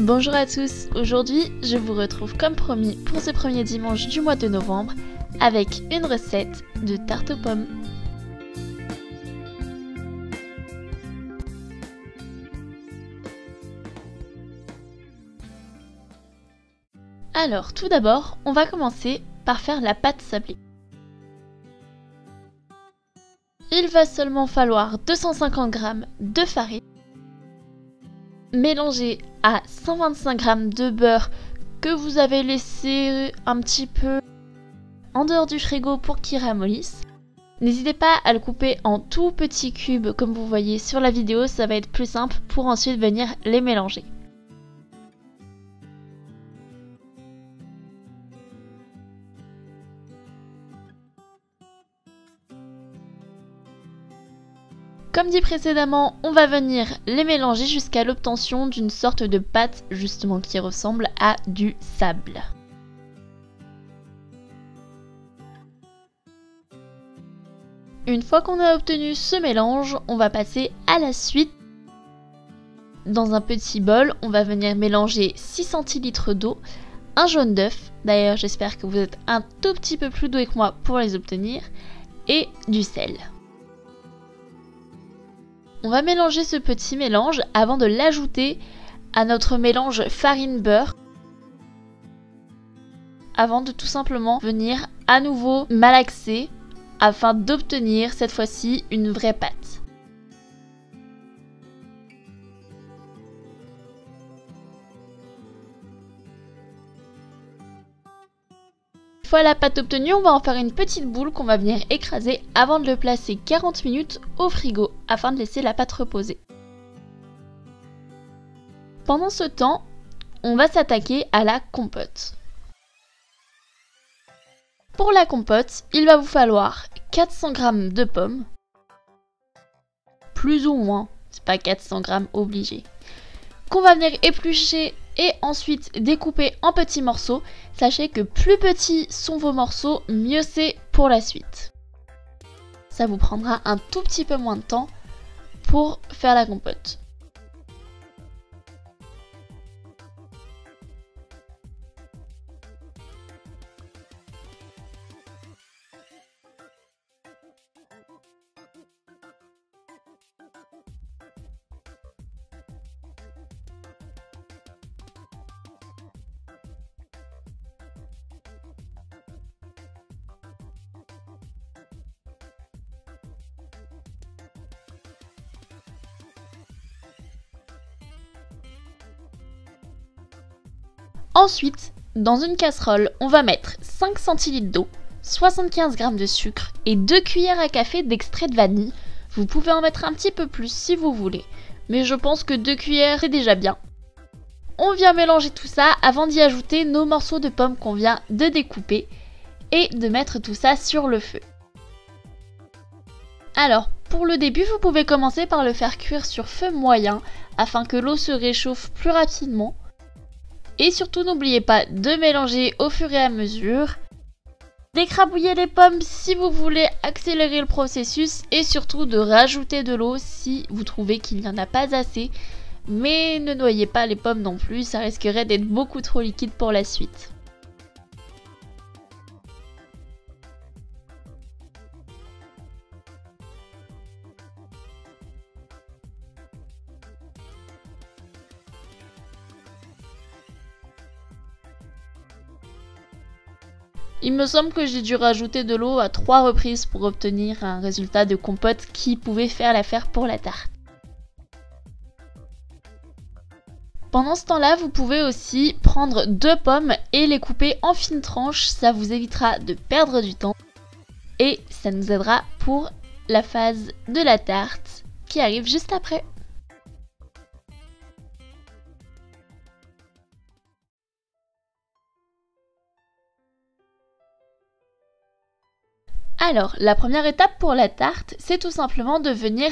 Bonjour à tous, aujourd'hui je vous retrouve comme promis pour ce premier dimanche du mois de novembre avec une recette de tarte aux pommes. Alors tout d'abord, on va commencer par faire la pâte sablée. Il va seulement falloir 250 g de farine, mélanger à 125 g de beurre que vous avez laissé un petit peu en dehors du frigo pour qu'il ramollisse. N'hésitez pas à le couper en tout petits cubes comme vous voyez sur la vidéo, ça va être plus simple pour ensuite venir les mélanger. Comme dit précédemment, on va venir les mélanger jusqu'à l'obtention d'une sorte de pâte justement qui ressemble à du sable. Une fois qu'on a obtenu ce mélange, on va passer à la suite. Dans un petit bol, on va venir mélanger 6 centilitres d'eau, un jaune d'œuf, d'ailleurs j'espère que vous êtes un tout petit peu plus doué que moi pour les obtenir, et du sel. On va mélanger ce petit mélange avant de l'ajouter à notre mélange farine-beurre, avant de tout simplement venir à nouveau malaxer afin d'obtenir cette fois-ci une vraie pâte. Une fois la pâte obtenue, on va en faire une petite boule qu'on va venir écraser avant de le placer 40 minutes au frigo afin de laisser la pâte reposer. Pendant ce temps, on va s'attaquer à la compote. Pour la compote, il va vous falloir 400 g de pommes, plus ou moins, c'est pas 400 g obligé, qu'on va venir éplucher et ensuite découper en petits morceaux. Sachez que plus petits sont vos morceaux, mieux c'est pour la suite. Ça vous prendra un tout petit peu moins de temps pour faire la compote. Ensuite, dans une casserole, on va mettre 5 centilitres d'eau, 75 g de sucre et 2 cuillères à café d'extrait de vanille. Vous pouvez en mettre un petit peu plus si vous voulez, mais je pense que 2 cuillères c'est déjà bien. On vient mélanger tout ça avant d'y ajouter nos morceaux de pommes qu'on vient de découper et de mettre tout ça sur le feu. Alors, pour le début, vous pouvez commencer par le faire cuire sur feu moyen afin que l'eau se réchauffe plus rapidement. Et surtout, n'oubliez pas de mélanger au fur et à mesure. D'écrabouiller les pommes si vous voulez accélérer le processus et surtout de rajouter de l'eau si vous trouvez qu'il n'y en a pas assez. Mais ne noyez pas les pommes non plus, ça risquerait d'être beaucoup trop liquide pour la suite. Il me semble que j'ai dû rajouter de l'eau à 3 reprises pour obtenir un résultat de compote qui pouvait faire l'affaire pour la tarte. Pendant ce temps-là, vous pouvez aussi prendre 2 pommes et les couper en fines tranches, ça vous évitera de perdre du temps et ça nous aidera pour la phase de la tarte qui arrive juste après. Alors, la première étape pour la tarte, c'est tout simplement de venir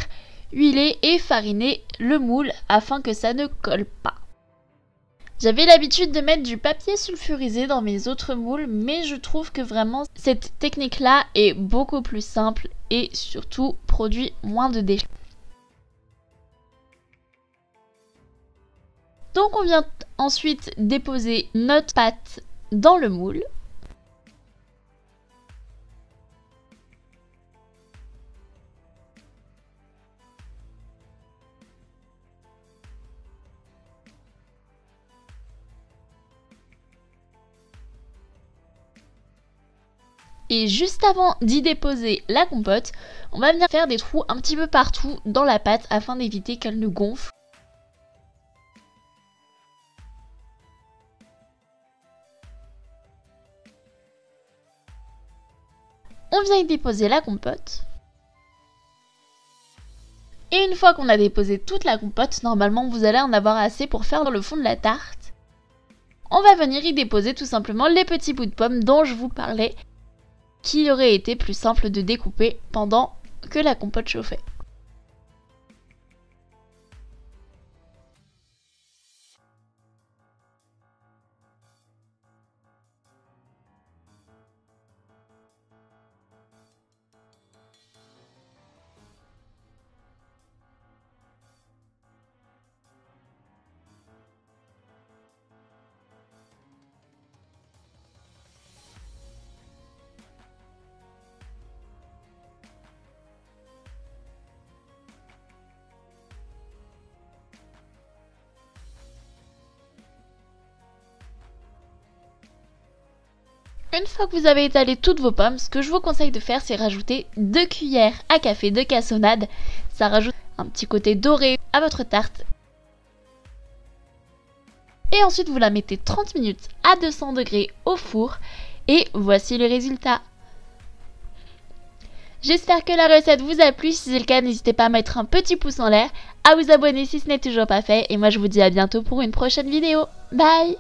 huiler et fariner le moule afin que ça ne colle pas. J'avais l'habitude de mettre du papier sulfurisé dans mes autres moules, mais je trouve que vraiment cette technique-là est beaucoup plus simple et surtout produit moins de déchets. Donc on vient ensuite déposer notre pâte dans le moule. Et juste avant d'y déposer la compote, on va venir faire des trous un petit peu partout dans la pâte afin d'éviter qu'elle ne gonfle. On vient y déposer la compote. Et une fois qu'on a déposé toute la compote, normalement vous allez en avoir assez pour faire le fond de la tarte. On va venir y déposer tout simplement les petits bouts de pommes dont je vous parlais, qu'il aurait été plus simple de découper pendant que la compote chauffait. Une fois que vous avez étalé toutes vos pommes, ce que je vous conseille de faire, c'est rajouter 2 cuillères à café de cassonade. Ça rajoute un petit côté doré à votre tarte. Et ensuite, vous la mettez 30 minutes à 200 degrés au four. Et voici le résultat. J'espère que la recette vous a plu. Si c'est le cas, n'hésitez pas à mettre un petit pouce en l'air, à vous abonner si ce n'est toujours pas fait. Et moi, je vous dis à bientôt pour une prochaine vidéo. Bye!